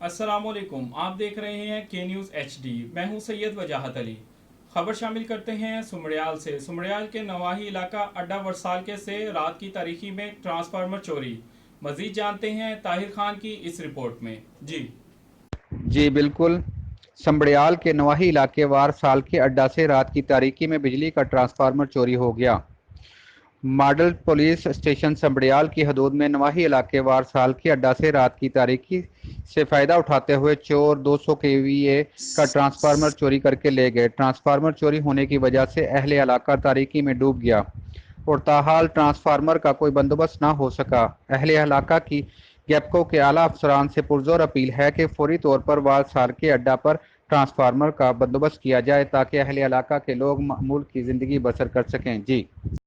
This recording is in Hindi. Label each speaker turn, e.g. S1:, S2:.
S1: अस्सलामुअलैकुम, आप देख रहे हैं के न्यूज़ HD। मैं हूं सैयद वजाहत अली। खबर शामिल करते हैं सुमड़ियाल से। सुमड़ियाल के नवाही इलाका अड्डा वरसालके से रात की तारीखी में ट्रांसफार्मर चोरी। मजीद जानते हैं ताहिर खान की इस रिपोर्ट में। जी
S2: जी बिल्कुल। संबड़ियाल के नवाही इलाके वार साल के अड्डा से रात की तारीकी में बिजली का ट्रांसफार्मर चोरी हो गया। मॉडल पुलिस स्टेशन संबड़ियाल की हदूद में नवाही इलाके वार साल के अड्डा से रात की तारीकी से फ़ायदा उठाते हुए चोर 200 केवीए का ट्रांसफार्मर चोरी करके ले गए। ट्रांसफार्मर चोरी होने की वजह से अहले इलाका तारीकी में डूब गया और ताहाल ट्रांसफार्मर का कोई बंदोबस्त न हो सका। अहले इलाका की गैपको के आला अफसरान से पुरजोर अपील है कि फौरी तौर पर वार साल के अड्डा पर ट्रांसफार्मर का बंदोबस्त किया जाए ताकि अहले इलाका के लोग मामूल की ज़िंदगी बसर कर सकें। जी।